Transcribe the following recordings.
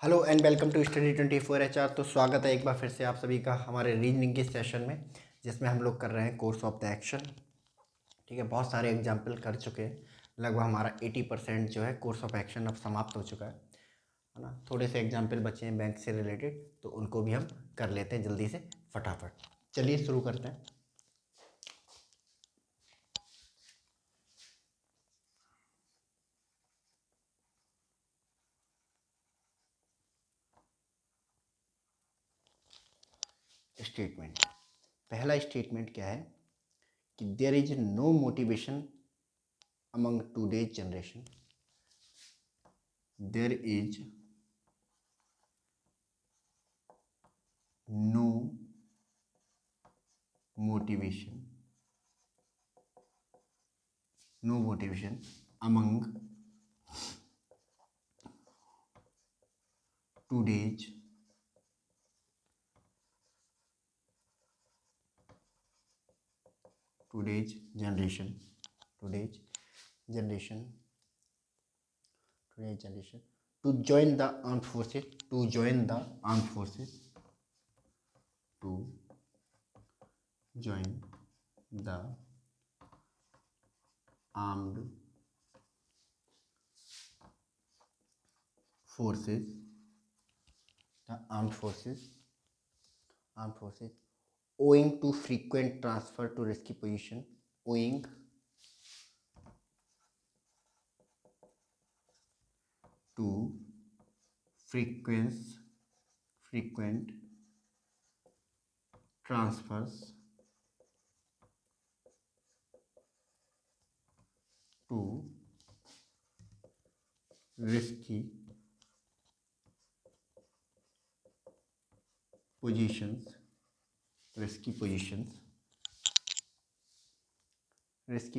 Hello and welcome to study 24 HR। तो स्वागत है एक बार फिर से आप सभी का हमारे रीजनिंग के सेशन में, जिसमें हम लोग कर रहे हैं कोर्स ऑफ द एक्शन। ठीक है, बहुत सारे एग्जाम्पल कर चुके हैं। लगभग हमारा 80% जो है कोर्स ऑफ एक्शन अब समाप्त हो चुका है ना। थोड़े से एग्जाम्पल बचे हैं बैंक से रिलेटेड, तो उनको भी हम कर लेते हैं जल्दी से फटाफट। चलिए शुरू करते हैं। स्टेटमेंट, पहला स्टेटमेंट क्या है कि there is no motivation among today's generation. There is no motivation among today's today's generation today's generation today's generation to join the armed forces to join the armed forces to join the armed forces the armed forces owing to frequent transfer to risky position owing to frequent transfers to risky positions risky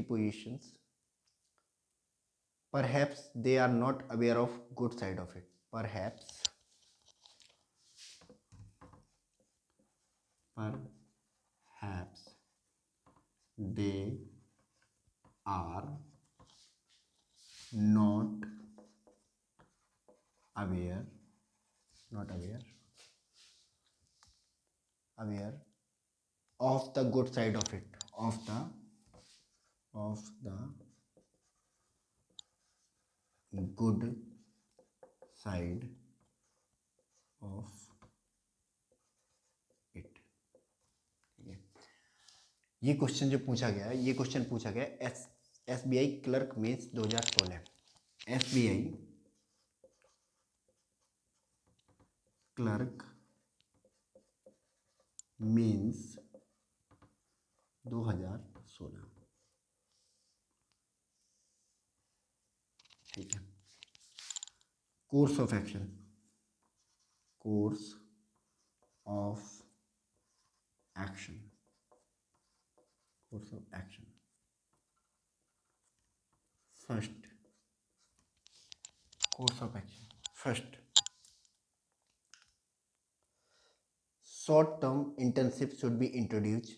positions perhaps they are not aware of good side of it perhaps they are not aware aware of the good side of it of the good side of it। ठीक है, ये question जो पूछा गया है, ये question पूछा गया है SBI clerk mains 2016। SBI clerk mains 2016। ठीक है, course of action first course of action first short term internship should be introduced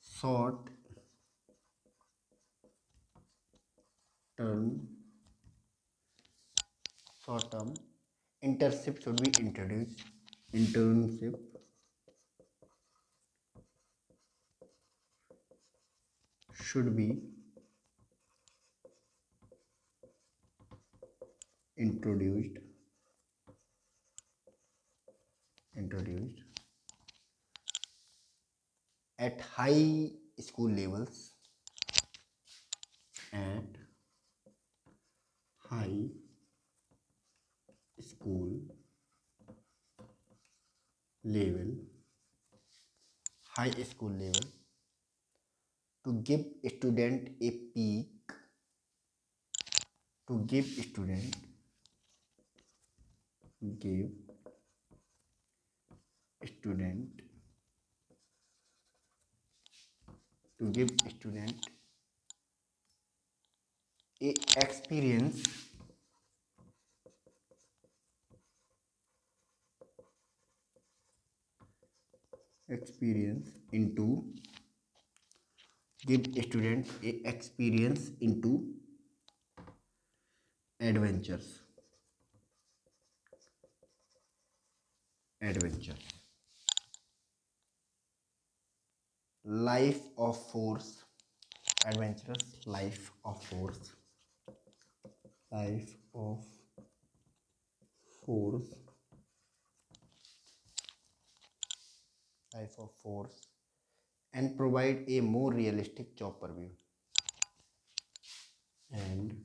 short term internship should be introduced internship should be introduced at high school levels at high school level to give student a peek to give student a experience into adventures adventure, life of force, adventurous life of force, life of force, life of force and provide a more realistic job purview and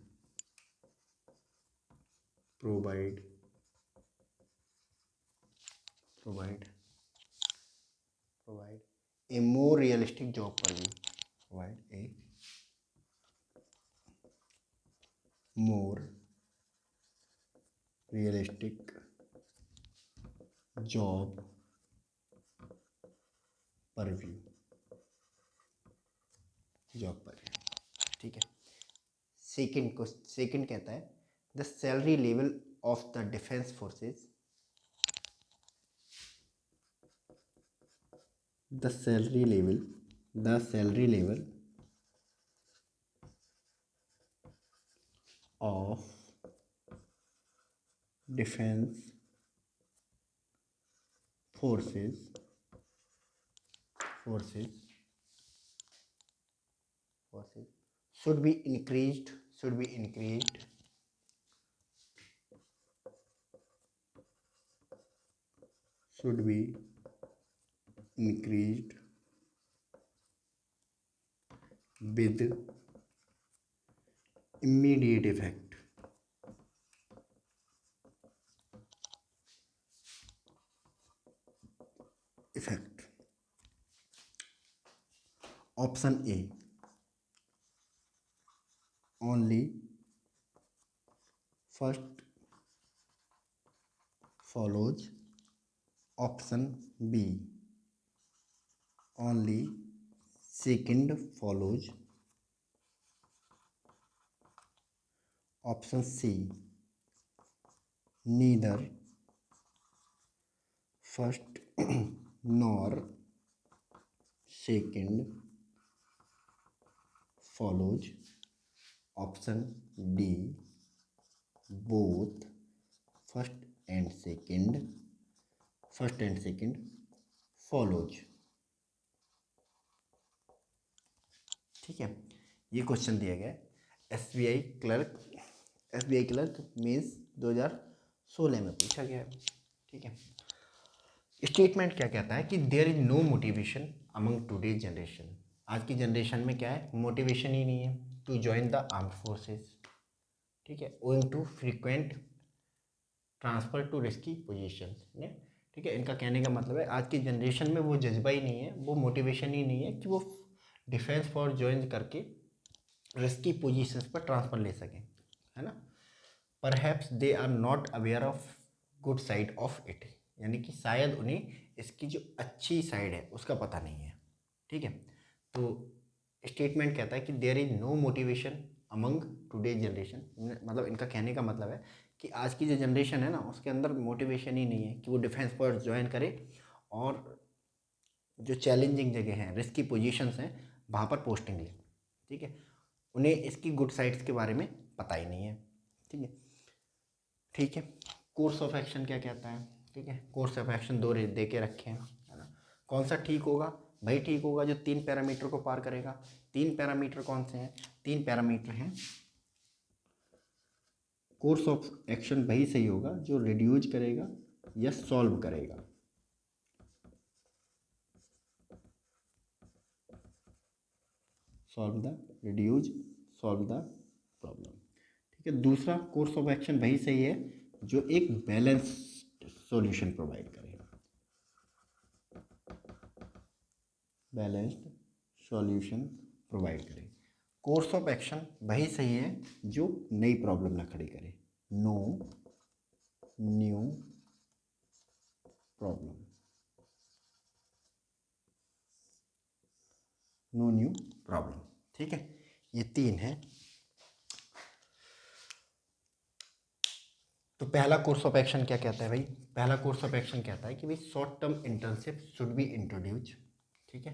provide provide a more realistic job purview, provide a more realistic job purview, ठीक है। Second कहता है the salary level of the defence forces, the salary level of defense forces should be increased with immediate effect, option A only first follows, option B only second follows, option C neither first nor second follows, option D both first and second follows। ठीक है, ये question दिया गया है SBI clerk means 2016 में पूछा गया है। ठीक है, स्टेटमेंट क्या कहता है कि there is no motivation among today's generation, आज की जनरेशन में क्या है, मोटिवेशन ही नहीं है to join the armed forces. ठीक है, owing to frequent transfer to risky position ने। ठीक है, इनका कहने का मतलब है आज की जनरेशन में वो जज्बा ही नहीं है, वो मोटिवेशन ही नहीं है कि वो डिफेंस फॉर्स ज्वाइन करके रिस्की पोजीशंस पर ट्रांसफर ले सकें, है ना। Perhaps they are not aware of good side of it, यानी कि शायद उन्हें इसकी जो अच्छी साइड है उसका पता नहीं है। ठीक है, तो स्टेटमेंट कहता है कि there is no motivation among today's generation, मतलब इनका कहने का मतलब है कि आज की जो जनरेशन है ना उसके अंदर मोटिवेशन ही नहीं है कि वो डिफेंस फोर्स ज्वाइन करे और जो चैलेंजिंग जगह हैं, रिस्की पोजीशंस हैं, वहाँ पर पोस्टिंग ले। ठीक है, उन्हें इसकी गुड साइड्स के बारे में पता ही नहीं है। ठीक है, कोर्स ऑफ एक्शन क्या कहता है। ठीक है, कोर्स ऑफ एक्शन 2 दे के रखे हैं, है ना। कौन सा ठीक होगा भाई, ठीक होगा जो 3 पैरामीटर को पार करेगा। 3 पैरामीटर कौन से हैं, 3 पैरामीटर हैं। कोर्स ऑफ एक्शन वही सही होगा जो रिड्यूज करेगा या सॉल्व करेगा, सॉल्व द प्रॉब्लम। ठीक है, दूसरा कोर्स ऑफ एक्शन वही सही है जो एक बैलेंस्ड सॉल्यूशन प्रोवाइड करे, कोर्स ऑफ एक्शन वही सही है जो नई प्रॉब्लम ना खड़ी करे, नो न्यू प्रॉब्लम, ठीक है, ये 3 है। तो पहला कोर्स ऑफ एक्शन क्या कहता है भाई, पहला कोर्स ऑफ एक्शन कहता है कि भाई short term internship should be introduce. ठीक है,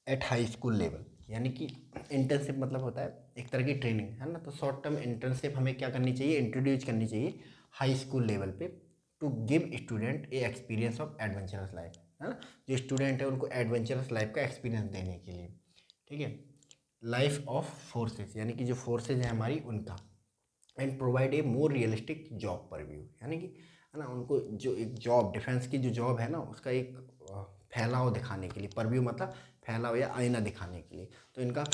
एट हाई स्कूल लेवल, यानी कि इंटर्नशिप मतलब होता है एक तरह की ट्रेनिंग, है ना। तो शॉर्ट टर्म इंटर्नशिप हमें क्या करनी चाहिए, इंट्रोड्यूस करनी चाहिए हाई स्कूल लेवल पे to give student a experience of adventurous life, है ना, जो स्टूडेंट है उनको एडवेंचरस लाइफ का एक्सपीरियंस देने के लिए, ठीक है, लाइफ ऑफ फोर्सेस यानी कि जो फोर्सेज हैं हमारी उनका, and provide a more realistic job पर व्यू, यानी कि है ना उनको जो एक जॉब डिफेंस की जो जॉब है ना उसका एक फैलाव दिखाने के लिए, परव्यू मतलब फैलाव या आईना दिखाने के लिए। तो इनका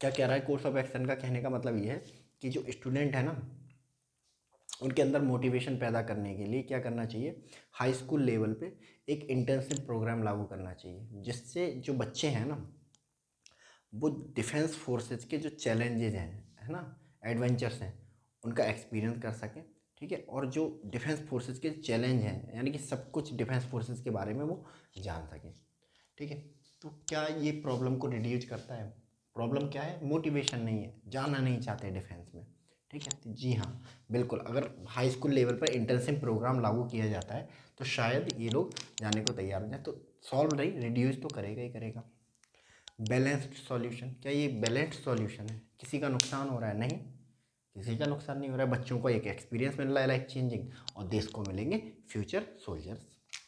क्या कह रहा है, कोर्स ऑफ एक्शन का कहने का मतलब ये है कि जो स्टूडेंट है ना उनके अंदर मोटिवेशन पैदा करने के लिए क्या करना चाहिए, हाई स्कूल लेवल पे एक इंटर्नशिप प्रोग्राम लागू करना चाहिए, जिससे जो बच्चे हैं ना वो डिफेंस फोर्सेस के जो चैलेंजेस हैं, है ना, एडवेंचर्स हैं, उनका एक्सपीरियंस कर सकें, ठीक है, और जो डिफेंस फोर्सेस के चैलेंज हैं यानी कि सब कुछ डिफेंस फोर्सेस के बारे में वो जान सकें, ठीक है। तो क्या ये प्रॉब्लम को रिड्यूस करता है? प्रॉब्लम क्या है, मोटिवेशन नहीं है, जाना नहीं चाहते डिफेंस में, ठीक है। तो जी हाँ बिल्कुल, अगर हाई स्कूल लेवल पर इंटर्नशिप प्रोग्राम लागू किया जाता है तो शायद ये लोग जाने को तैयार हो जाए, तो सॉल्व नहीं रिड्यूस तो करेगा ही करेगा। बैलेंस्ड सॉल्यूशन, क्या ये बैलेंस्ड सॉल्यूशन है? किसी का नुकसान हो रहा है? नहीं, किसी का नुकसान नहीं हो रहा है, बच्चों को एक एक्सपीरियंस मिल रहा है लाइफ चेंजिंग, और देश को मिलेंगे फ्यूचर सोल्जर्स,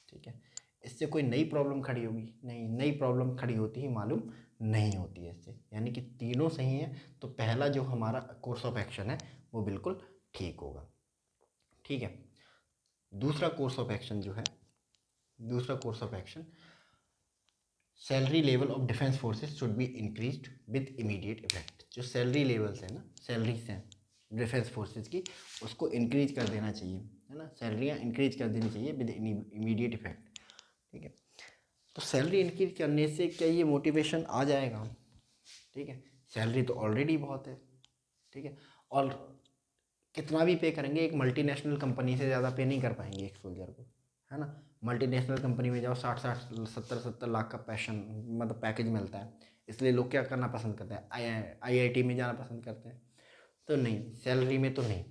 ठीक है। इससे कोई नई प्रॉब्लम खड़ी होगी? नहीं, नई प्रॉब्लम खड़ी होती ही मालूम नहीं होती है इससे, यानी कि तीनों सही है, तो पहला जो हमारा कोर्स ऑफ एक्शन है वो बिल्कुल ठीक होगा, ठीक है। दूसरा कोर्स ऑफ एक्शन जो है, दूसरा course of action, salary level of defence forces should be increased with immediate effect. जो सैलरी लेवल्स हैं ना, सैलरीज हैं डिफेंस फोर्सेस की, उसको इंक्रीज कर देना चाहिए, है ना, सैलरियाँ इंक्रीज कर देनी चाहिए विद इमीडिएट इफेक्ट, ठीक है। तो सैलरी इंक्रीज करने से क्या ये मोटिवेशन आ जाएगा? ठीक है, सैलरी तो ऑलरेडी बहुत है, ठीक है, और कितना भी पे करेंगे एक मल्टीनेशनल कंपनी से ज़्यादा पे नहीं कर पाएंगे एक सोल्जर को, है ना। मल्टीनेशनल कंपनी में जाओ 60-60 70-70 लाख का पैशन मतलब पैकेज मिलता है, इसलिए लोग क्या करना पसंद करते हैं, IIT में जाना पसंद करते हैं। तो नहीं, सैलरी में तो नहीं,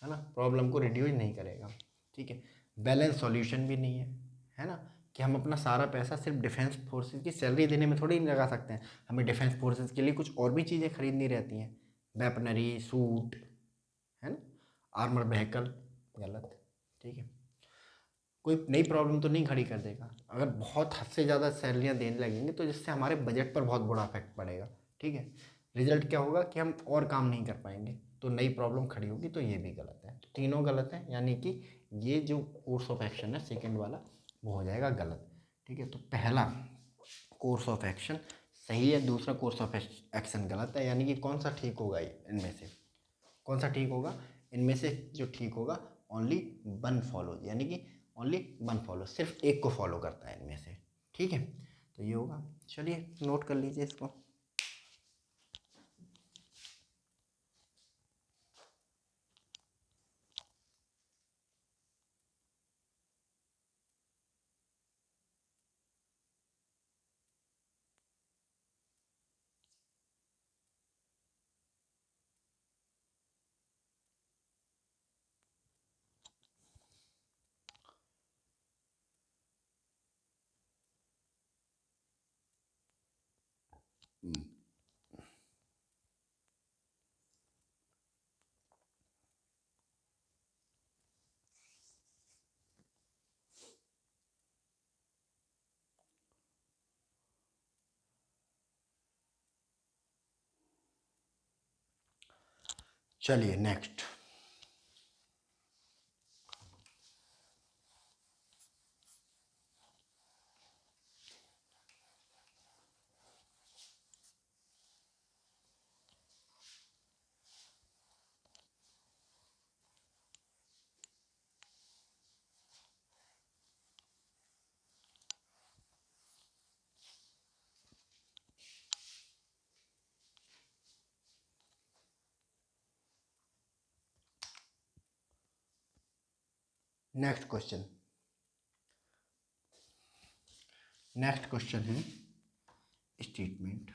है ना, प्रॉब्लम को रिड्यूस नहीं करेगा, ठीक है। बैलेंस सॉल्यूशन भी नहीं है ना, कि हम अपना सारा पैसा सिर्फ डिफेंस फोर्सेस की सैलरी देने में थोड़ी नहीं लगा सकते हैं, हमें डिफेंस फोर्सेस के लिए कुछ और भी चीज़ें खरीदनी रहती हैं, वेपनरी, सूट, है ना, आर्मर व्हीकल, गलत, ठीक है। कोई नई प्रॉब्लम तो नहीं खड़ी कर देगा, अगर बहुत हद से ज़्यादा सैलरियाँ देने लगेंगे तो जिससे हमारे बजट पर बहुत बुरा इफेक्ट पड़ेगा, ठीक है। रिजल्ट क्या होगा कि हम और काम नहीं कर पाएंगे, तो नई प्रॉब्लम खड़ी होगी, तो ये भी गलत है, तो तीनों गलत है, यानी कि ये जो कोर्स ऑफ एक्शन है सेकेंड वाला वो हो जाएगा गलत, ठीक है। तो पहला कोर्स ऑफ एक्शन सही है, दूसरा कोर्स ऑफ एक्शन गलत है, यानी कि कौन सा ठीक होगा इनमें से, कौन सा ठीक होगा इनमें से? जो ठीक होगा ओनली वन फॉलो, यानी कि ओनली वन फॉलो, सिर्फ एक को फॉलो करता है इनमें से, ठीक है। तो ये होगा, चलिए नोट कर लीजिए इसको। चलिए next, next question, next question है स्टेटमेंट,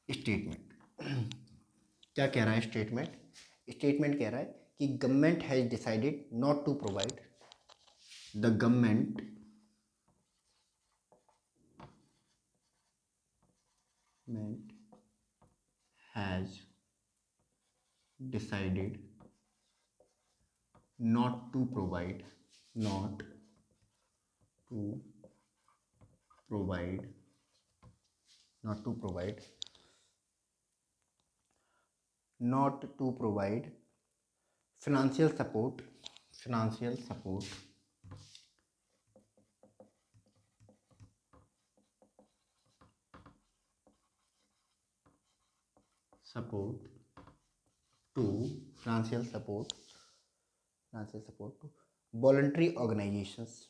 स्टेटमेंट क्या कह रहा है स्टेटमेंट? स्टेटमेंट कह रहा है कि government has decided not to provide, the government has decided not to provide not to provide not to provide not to provide financial support support to financial support to voluntary organizations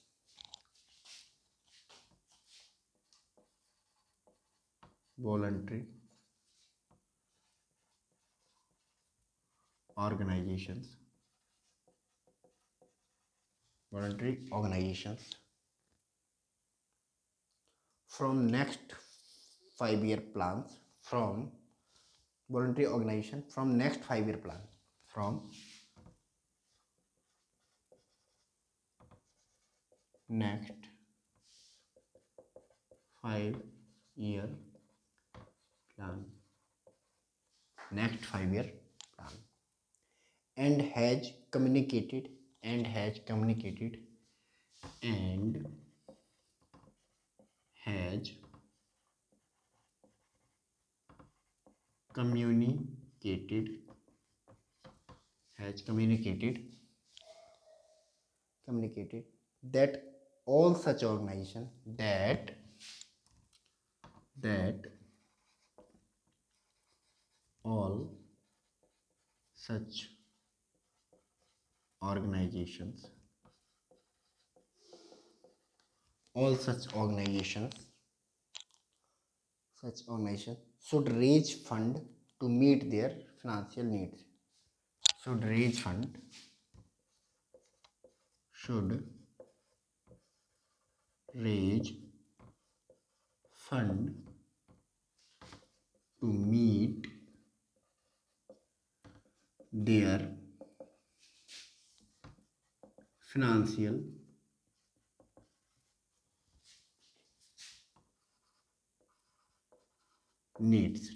voluntary organizations from next 5-year plans from voluntary organization from next 5-year plan from next 5-year plan next 5-year plan and has communicated and has communicated communicated that all such organization that all such organizations should raise fund to meet their financial needs should raise fund to meet their financial needs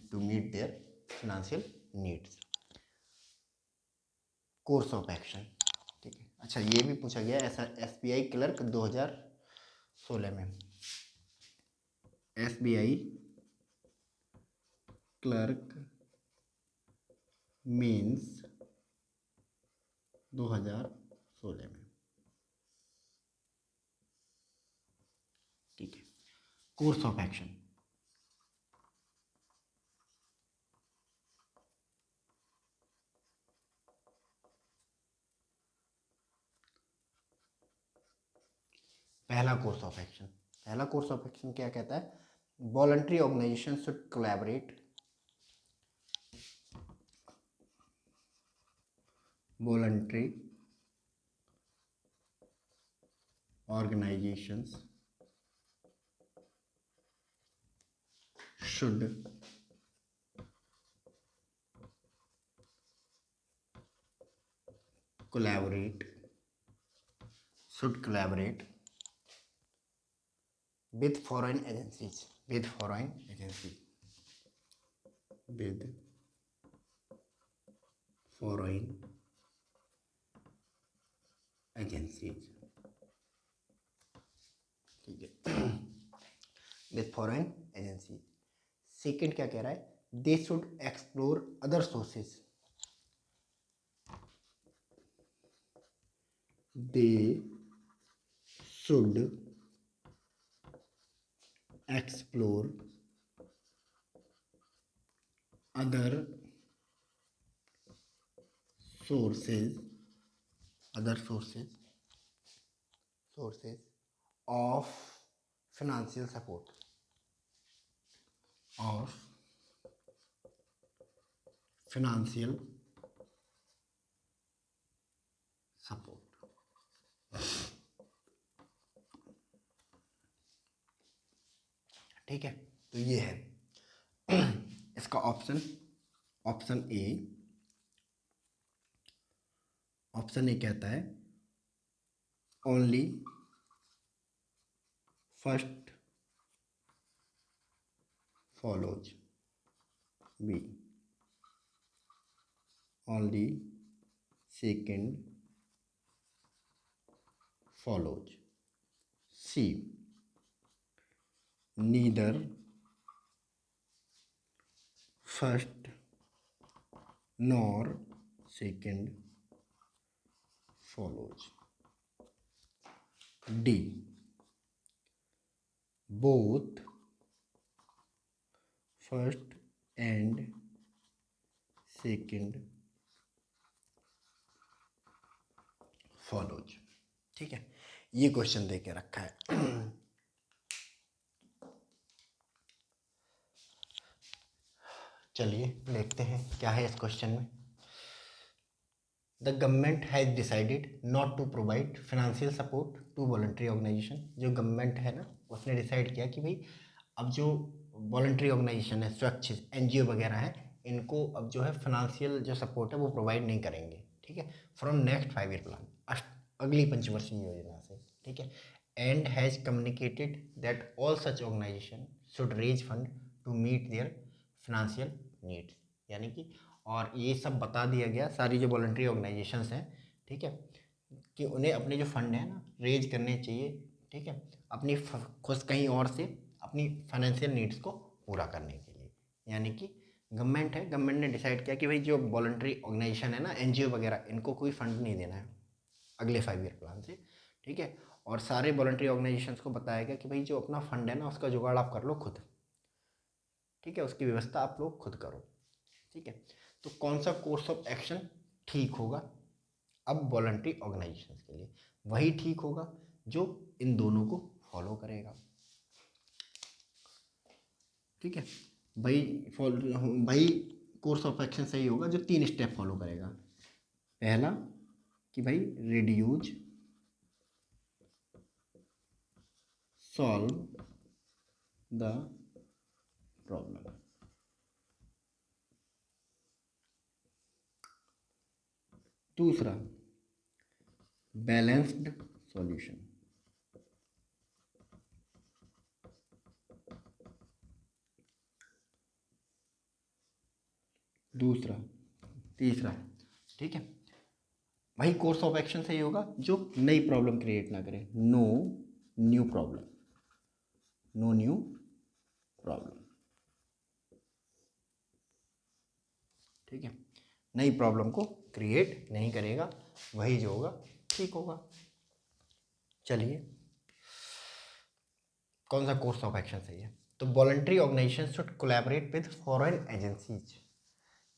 course of action. ठीक है, अच्छा ये भी पूछा गया ऐसा SBI clerk 2016 में SBI clerk mains 2016 में। ठीक है, कोर्स ऑफ एक्शन पहला कोर्स ऑफ एक्शन क्या कहता है? Voluntary organisation should collaborate voluntary organizations should collaborate with foreign agencies ठीक है विथ फॉरेन एजेंसी। सेकेंड क्या कह रहा है? They should explore other sources explore other sources of financial support ठीक है, तो ये है इसका ऑप्शन ए कहता है only first follows B. only second follows. C. Neither first nor second follows. D. Both first and second follows. ठीक है, ये क्वेश्चन दे के रखा है। चलिए देखते हैं क्या है इस क्वेश्चन में। The government has decided not to provide financial support to voluntary organisation. जो गवर्नमेंट है ना, उसने डिसाइड किया कि भाई अब जो वॉलंटरी ऑर्गेनाइजेशन है, स्वच्छ एनजीओ वगैरह हैं, इनको अब जो है फाइनेंशियल जो सपोर्ट है वो प्रोवाइड नहीं करेंगे। ठीक है, फ्रॉम नेक्स्ट 5 ईयर प्लान, अगली पंचवर्षीय योजना से। ठीक है, and has communicated that all such organisation should raise fund to meet their financial needs. यानी कि और ये सब बता दिया गया सारी जो वॉलंटरी ऑर्गेनाइजेशंस हैं, ठीक है, कि उन्हें अपने जो फंड है ना रेज करने चाहिए। ठीक है, अपनी खुद कहीं और से अपनी फाइनेंशियल नीड्स को पूरा करने के लिए। यानी कि गवर्नमेंट है, गवर्नमेंट ने डिसाइड किया कि भाई जो वॉलंटरी ऑर्गेनाइजेशन है ना, एनजीओ वगैरह, इनको कोई फंड नहीं देना है अगले 5 ईयर प्लान से। ठीक है, और सारे वॉलंटरी ऑर्गेनाइजेशंस को बताया गया कि भाई जो अपना फंड है ना, उसका जुगाड़ आप कर लो खुद। ठीक है, उसकी व्यवस्था आप लोग खुद करो। ठीक है, तो कौन सा कोर्स ऑफ एक्शन ठीक होगा अब वॉलंटरी ऑर्गेनाइजेशन के लिए? वही ठीक होगा जो इन दोनों को फॉलो करेगा। ठीक है, भाई कोर्स ऑफ एक्शन सही होगा जो 3 स्टेप फॉलो करेगा। पहला कि भाई रिड्यूज, सॉल्व द प्रॉब्लम। दूसरा बैलेंस्ड सॉल्यूशन। दूसरा तीसरा। ठीक है, वही कोर्स ऑफ एक्शन सही होगा जो नई प्रॉब्लम क्रिएट ना करे। No new problem, no new problem. ठीक है, नई प्रॉब्लम को क्रिएट नहीं करेगा, वही जो होगा ठीक होगा। चलिए, कौन सा कोर्स ऑफ एक्शन सही है? तो voluntary organisation should collaborate with foreign agencies.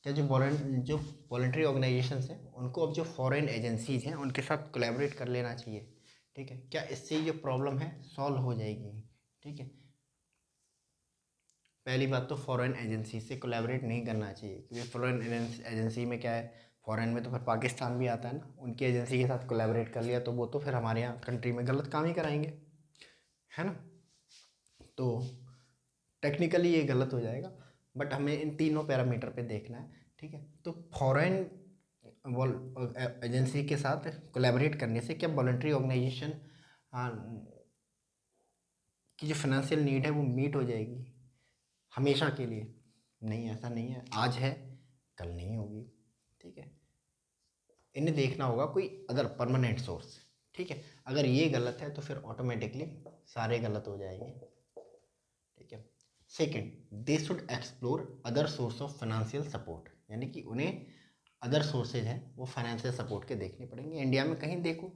क्या जो वॉलंटरी ऑर्गेनाइजेशन हैं, उनको अब जो फॉरेन एजेंसीज हैं उनके साथ कोलैबोरेट कर लेना चाहिए। ठीक है, क्या इससे जो प्रॉब्लम है सॉल्व हो जाएगी? ठीक है, पहली बात तो फॉरेन एजेंसी से कोलैबोरेट नहीं करना चाहिए, क्योंकि फॉरेन एजेंसी में क्या है, फॉरेन में तो फिर पाकिस्तान भी आता है ना, उनकी एजेंसी के साथ कोलैबोरेट कर लिया तो वो तो फिर हमारे यहाँ कंट्री में गलत काम ही कराएंगे, है ना। तो टेक्निकली ये गलत हो जाएगा, बट हमें इन तीनों पैरामीटर पे देखना है। ठीक है, तो फॉरेन एजेंसी के साथ कोलैबोरेट करने से क्या वॉलंटरी ऑर्गेनाइजेशन की जो फाइनेंशियल नीड है वो मीट हो जाएगी हमेशा के लिए? नहीं, ऐसा नहीं है, आज है कल नहीं होगी। ठीक है, इन्हें देखना होगा कोई अदर परमानेंट सोर्स। ठीक है, अगर ये गलत है तो फिर ऑटोमेटिकली सारे गलत हो जाएंगे। ठीक है, second, they should explore other source of financial support. यानी कि उन्हें अदर सोर्सेज हैं वो फाइनेंशियल सपोर्ट के देखने पड़ेंगे, इंडिया में कहीं देखो,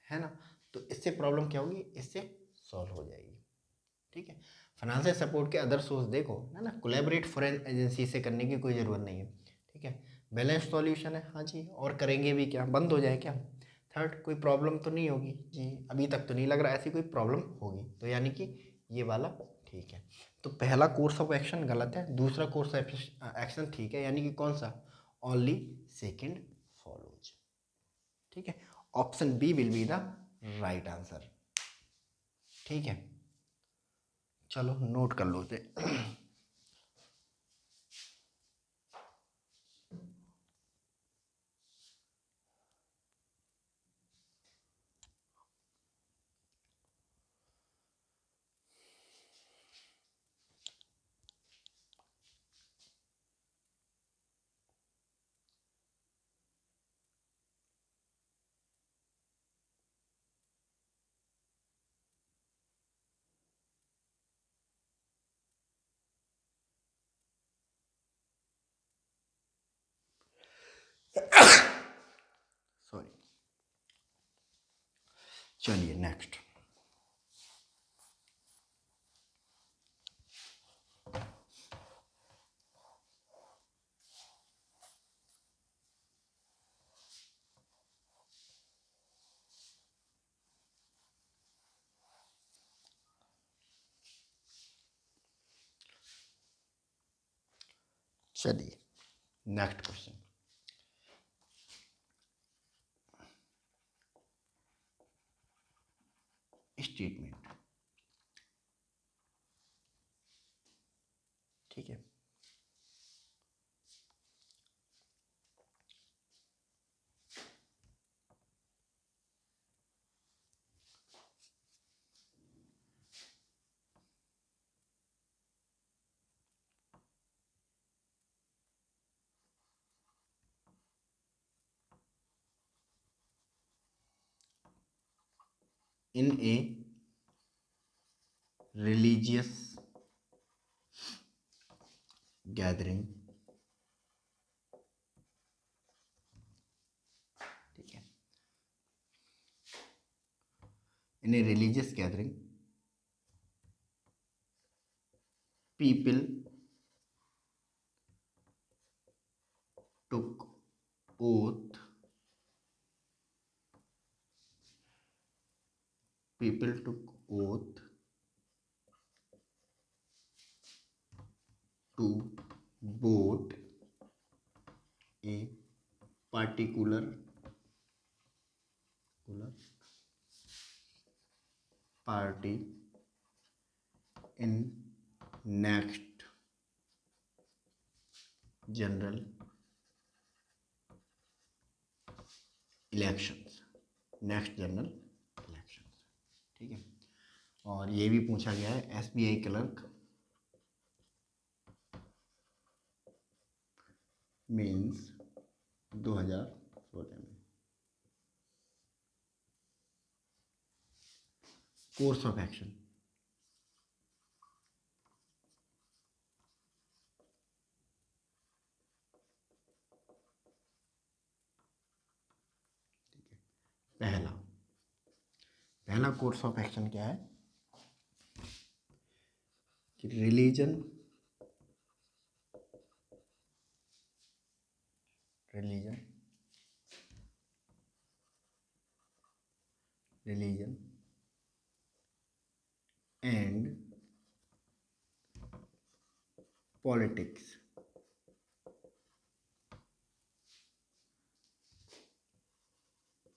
है ना। तो इससे प्रॉब्लम क्या होगी, इससे सॉल्व हो जाएगी। ठीक है, फाइनेंशियल सपोर्ट के अदर सोर्स देखो, है ना, कोलैबोरेट फॉरेन एजेंसी से करने की कोई ज़रूरत नहीं है। ठीक है, बैलेंस सॉल्यूशन है, हाँ जी, और करेंगे भी क्या, बंद हो जाए क्या? थर्ड, कोई प्रॉब्लम तो नहीं होगी जी, अभी तक तो नहीं लग रहा ऐसी कोई प्रॉब्लम होगी, तो यानी कि ये वाला ठीक है। तो पहला कोर्स ऑफ एक्शन गलत है, दूसरा कोर्स ऑफ एक्शन ठीक है, यानी कि कौन सा, ओनली सेकेंड फॉलोज। ठीक है, option B will be the right answer. ठीक है, चलो नोट कर लो इसे। चलिए नेक्स्ट। चलिए नेक्स्ट क्वेश्चन। स्टेटमेंट, ठीक है। इन ए रिलीजियस गैदरिंग, ठीक है, in a religious gathering people took oath, people took oath to vote a particular party in next general elections, next general elections, ठीक है। और ये भी पूछा गया है एसबीआई क्लर्क मेंस 2016 में। कोर्स ऑफ एक्शन, पहला पहला कोर्स ऑफ एक्शन क्या है कि religion and politics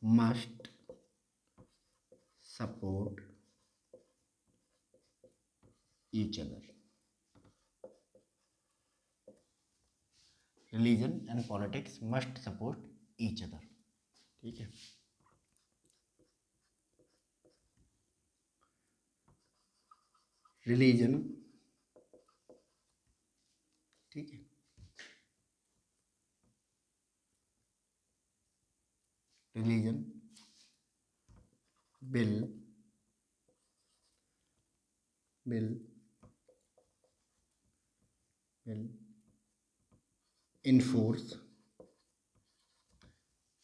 must support each other. Religion and politics must support each other, ठीक है। रिलीजन, ठीक है, religion will enforce,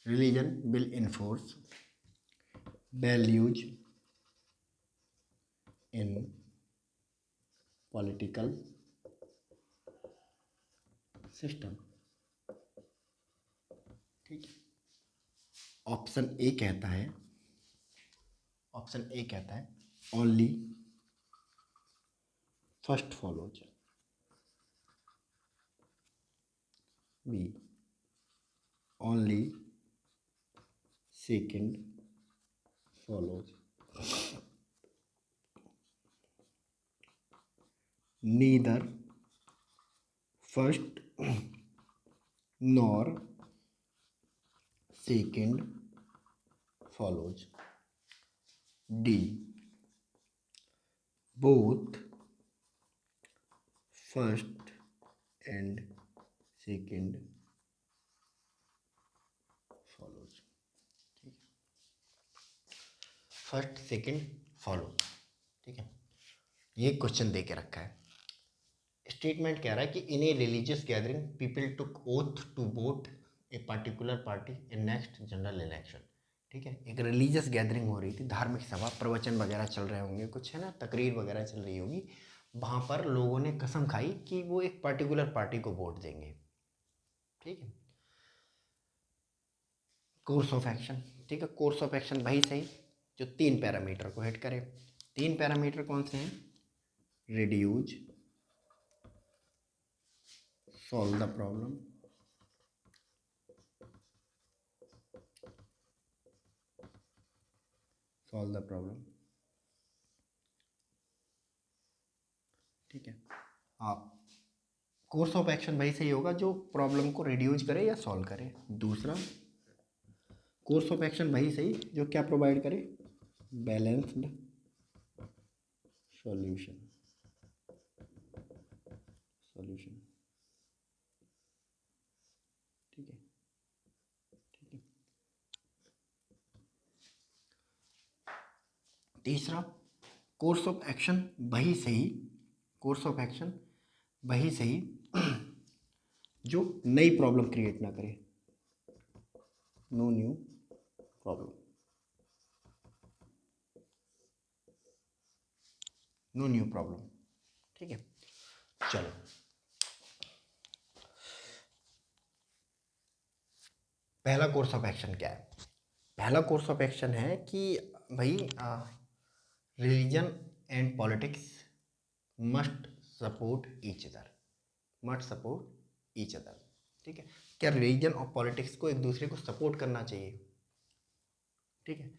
religion will enforce values in political system, ठीक है। ऑप्शन ए कहता है only first follows, B only second follows, neither first nor second follows, D both first and second follows, ठीक है। First second follow, ठीक है। ये question दे के रखा है। स्टेटमेंट कह रहा है कि in a religious gathering people took oath to vote a particular party in next general election. ठीक है, एक रिलीजियस गैदरिंग हो रही थी, धार्मिक सभा, प्रवचन वगैरह चल रहे होंगे, कुछ है ना, तकरीर वगैरह चल रही होगी। वहाँ पर लोगों ने कसम खाई कि वो एक पर्टिकुलर पार्टी को वोट देंगे। ठीक है, कोर्स ऑफ एक्शन। ठीक है, कोर्स ऑफ एक्शन वही सही जो 3 पैरामीटर को हिट करे। 3 पैरामीटर कौन से हैं? Reduce, solve the problem, solve the problem. ठीक है, आप कोर्स ऑफ एक्शन वही सही होगा जो प्रॉब्लम को रिड्यूस करे या सॉल्व करे। दूसरा, कोर्स ऑफ एक्शन वही सही जो क्या प्रोवाइड करे? Balanced solution, solution. ठीक है, ठीक है। तीसरा, कोर्स ऑफ एक्शन वही सही, कोर्स ऑफ एक्शन वही सही जो नई प्रॉब्लम क्रिएट ना करे, no new problem, no new problem. ठीक है, चलो पहला कोर्स ऑफ एक्शन क्या है? पहला कोर्स ऑफ एक्शन है कि भाई religion and politics must support each other, must support each other. ठीक है, क्या रिलीजन और पॉलिटिक्स को एक दूसरे को सपोर्ट करना चाहिए? ठीक है,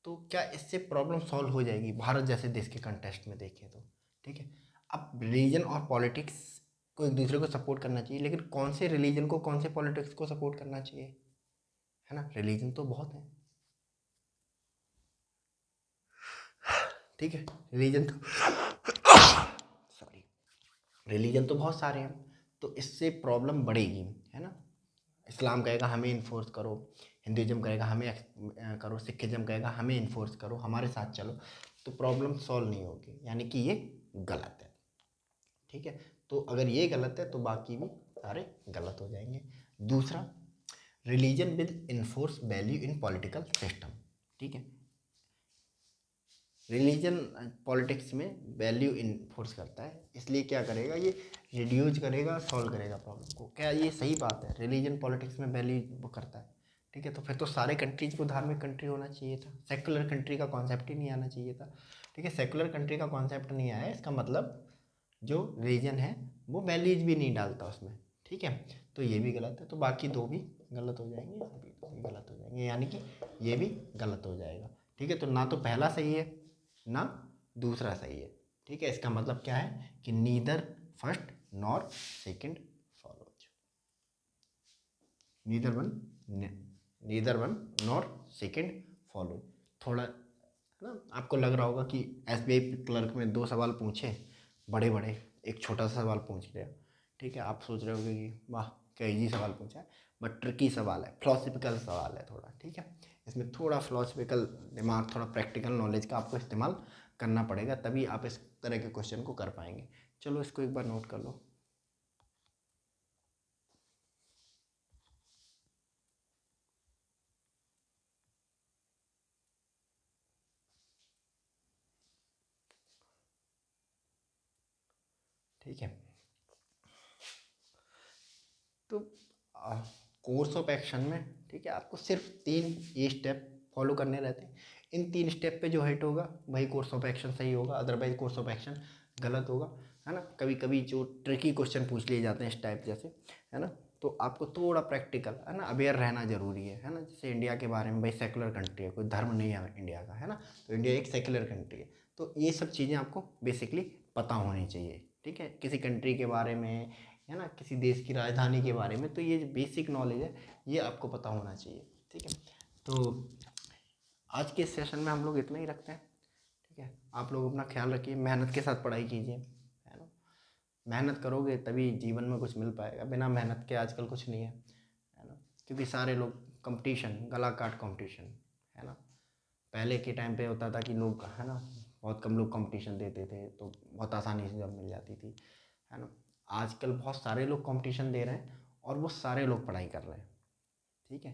तो क्या इससे प्रॉब्लम सॉल्व हो जाएगी भारत जैसे देश के कंटेस्ट में देखें तो? ठीक है, अब रिलीजन और पॉलिटिक्स को एक दूसरे को सपोर्ट करना चाहिए, लेकिन कौन से रिलीजन को कौन से पॉलिटिक्स को सपोर्ट करना चाहिए? है ना, रिलीजन तो बहुत है। ठीक है, रिलीजन तो सॉरी, रिलीजन तो बहुत सारे हैं, तो इससे प्रॉब्लम बढ़ेगी। है ना, इस्लाम कहेगा हमें इन्फोर्स करो, हिंदुइज्म कहेगा हमें करो, सिखिज्म कहेगा हमें इन्फोर्स करो, हमारे साथ चलो, तो प्रॉब्लम सॉल्व नहीं होगी, यानी कि ये गलत है। ठीक है, तो अगर ये गलत है तो बाकी भी सारे गलत हो जाएंगे। दूसरा, religion with enforce value in political system. ठीक है, रिलीजन पॉलिटिक्स में वैल्यू इन्फोर्स करता है, इसलिए क्या करेगा, ये रिड्यूज करेगा, सॉल्व करेगा प्रॉब्लम को। क्या ये सही बात है? रिलीजन पॉलिटिक्स में वैल्यू वो करता है। ठीक है, तो फिर तो सारे कंट्रीज को धार्मिक कंट्री होना चाहिए था, सेकुलर कंट्री का कॉन्सेप्ट ही नहीं आना चाहिए था। ठीक है, सेकुलर कंट्री का कॉन्सेप्ट नहीं आया, इसका मतलब जो रिलीजन है वो वैल्यूज भी नहीं डालता उसमें। ठीक है, तो ये भी गलत है, तो बाकी दो भी गलत हो जाएंगे, अभी दो भी गलत हो जाएंगे, यानी कि ये भी गलत हो जाएगा। ठीक है, तो ना तो पहला सही है ना दूसरा सही है। ठीक है, इसका मतलब क्या है कि neither first nor second follows, neither one neither one nor second follow. थोड़ा ना आपको लग रहा होगा कि एसबीआई क्लर्क में 2 सवाल पूछे बड़े बड़े, एक छोटा सा सवाल पूछ लिया। ठीक है, आप सोच रहे होगे कि वाह क्या इजी सवाल पूछा है, बट ट्रिकी सवाल है, फिलोसफिकल सवाल है थोड़ा। ठीक है, इसमें थोड़ा फिलोसफिकल दिमाग, थोड़ा प्रैक्टिकल नॉलेज का आपको इस्तेमाल करना पड़ेगा, तभी आप इस तरह के क्वेश्चन को कर पाएंगे। चलो इसको एक बार नोट कर लो। ठीक है, तो कोर्स ऑफ एक्शन में ठीक है आपको सिर्फ 3 स्टेप फॉलो करने रहते हैं। इन 3 स्टेप पे जो हिट होगा वही कोर्स ऑफ एक्शन सही होगा, अदरवाइज कोर्स ऑफ एक्शन गलत होगा। है ना, कभी कभी जो ट्रिकी क्वेश्चन पूछ लिए जाते हैं इस टाइप जैसे, है ना, तो आपको थोड़ा प्रैक्टिकल है ना अवेयर रहना जरूरी है ना। जैसे इंडिया के बारे में, भाई सेकुलर कंट्री है, कोई धर्म नहीं है इंडिया का, है ना, तो इंडिया एक सेकुलर कंट्री है, तो ये सब चीज़ें आपको बेसिकली पता होनी चाहिए। ठीक है, किसी कंट्री के बारे में, है ना, किसी देश की राजधानी के बारे में, तो ये बेसिक नॉलेज है, ये आपको पता होना चाहिए। ठीक है, तो आज के सेशन में हम लोग इतना ही रखते हैं। ठीक है, आप लोग अपना ख्याल रखिए, मेहनत के साथ पढ़ाई कीजिए, है ना, मेहनत करोगे तभी जीवन में कुछ मिल पाएगा, बिना मेहनत के आजकल कुछ नहीं है ना, क्योंकि सारे लोग कंपटीशन, गला काट कंपटीशन, है ना। पहले के टाइम पे होता था कि लोग, है ना, बहुत कम लोग कंपटीशन देते थे तो बहुत आसानी से जॉब मिल जाती थी, है ना। आजकल बहुत सारे लोग कंपटीशन दे रहे हैं और वो सारे लोग पढ़ाई कर रहे हैं। ठीक है,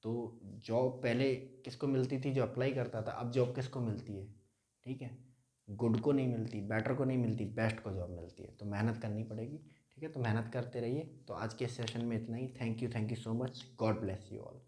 तो जॉब पहले किसको मिलती थी? जो अप्लाई करता था। अब जॉब किसको मिलती है? ठीक है, गुड को नहीं मिलती, बेटर को नहीं मिलती, बेस्ट को जॉब मिलती है। तो मेहनत करनी पड़ेगी। ठीक है, तो मेहनत करते रहिए। तो आज के सेशन में इतना ही। Thank you so much. God bless you all.